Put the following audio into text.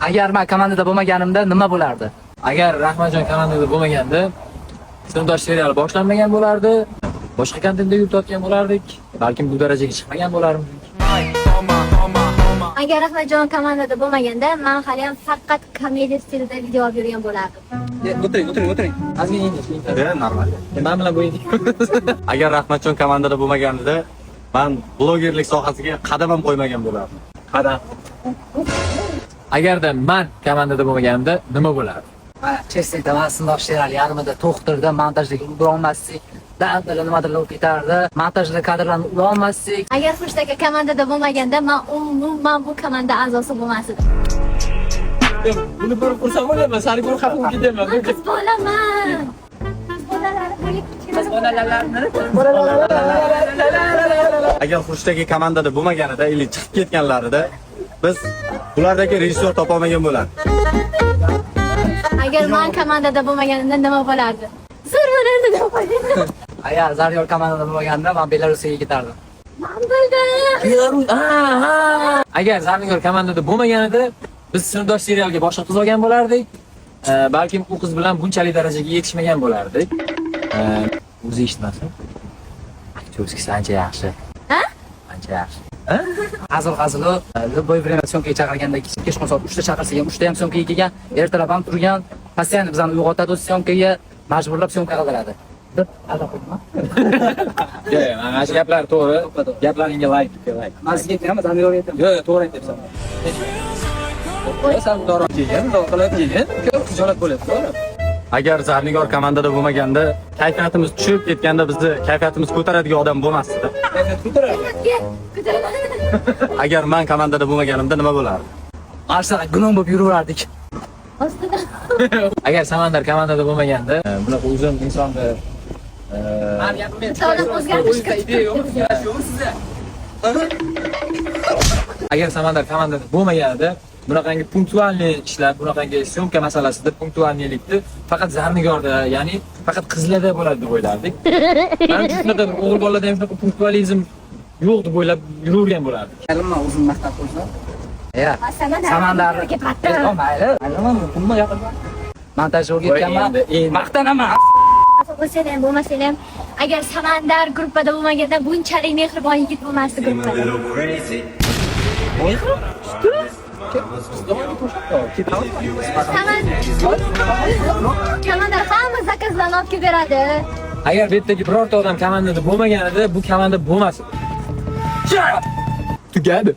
Agar men komandada bo'lmaganimda nima bo'lardi? Agar Rahmatjon komandada bo'lmaganda, sinfdosh serial boshlanmagan bo'lardi. Boshqa kontentda yuritayotgan bo'lardik. Balkim bu darajaga chiqmagan bo'lardik. Agar Rahmatjon komandada bo'lmaganda, men hali ham faqat komediya stilida video olib yurgan bo'lardim. O'tiring. Ozgina endi. Normal. Men bilan bo'yindik. Agar Rahmatjon komandada bo'lmaganida, men blogerlik sohasiga qadam ham qo'ymagan bo'lardim. Qadam. Agarda men komandada bo'lmaganimda nima bo'lardi? Cheslikda men sindosh serial yarmida to'xtirdi, montajga ulgura olmasdik. Dardlar nimadir bo'lib ketardi. Montajda kadrlarni ula olmasdik. Agar Xurshidaka komandada bo'lmaganda, men umuman bu komanda a'zosi bo'lmas edim. Buni ko'rib tursam bo'ladimi? Sari ko'rib xafa bo'lib ketaman. Men qiz bolaman. Qiz Agar Xurshidagi komandada bo'lmaganida, ili chiqib ketganlarida biz ulardagi rejissyor topa olmagan bo'lardik. Agar men komandada bo'lmaganimda nima bo'lardi? Zo'r bo'lardi deb o'ylayman. Agar Zaryor komandada bo'lmaganida men Belarusga ketardim. Men bildim. Agar Zarnigor komandada bo'lmaganida biz sinfdosh serialga boshqa qiz olgan bo'lardik. Balkim u qiz bilan bunchalik darajaga yetishmagan bo'lardik. O'zi eshitmasin. Aktyorskiy ancha yaxshi. Ha? Ancha yaxshi. Hazil-hazil, любой время syomkaga chaqirganda kechqurun soat 3 da chaqirsa ham 3 da ham syomkaga kelgan, ertalab ham turgan, постоянно bizani uyg'otadi, syomkaga majburlab syomka qildiradi. Deb aldab qo'ydim. Yo'q, mana shu gaplar to'g'ri. Gaplaringga like. Men sizga aytmayman, Zaryorga aytaman. Yo'q, to'g'ri aytyapsan. Sen do'ron kelgan, qilib kelgan, ko'p xijolat bo'lyapti, to'g'ri? Agar Zarnigor komandada bo'lmaganda, kayfiyatimiz tushib ketganda bizni kayfiyatimiz ko'taradigan odam bo'lmasdi. Agar men komandada bo'lmaganimda nima bo'lardi? Qarshida gunon bo'lib yuraverdik. Ostida. Agar Samandar komandada bo'lmaganda, bunaqa uzun insonni To'liq o'zgartirish Agar Samandar komandada bo'lmaganida, bunaqangi punktualniy ishlar, bunaqangi syomka masalasida punktualniylikni faqat Zarnigorda, ya'ni faqat qizlarda bo'ladi deb o'ylardik. Men shunaqa o'g'il bolalarda ham shunaqa punktualizm yo'q deb o'ylab yuravergan bo'lardik. Nima o'zim maqtab qo'ysam? Ya, Samandar. Mayli, nima gapirman? Montaj o'rgatganman. Maqtanaman. bo'lsa-ham bo'lmasa-ham, agar Samandar gruppada bo'lmaganda bunchalik mehribon yigit bo'lmasdi gruppada. Komandar hamma zakazlarni olib kelib beradi. Agar bu yerdagi birorta odam komandada bo'lmaganida, bu komanda bo'lmas edi. Tugadi.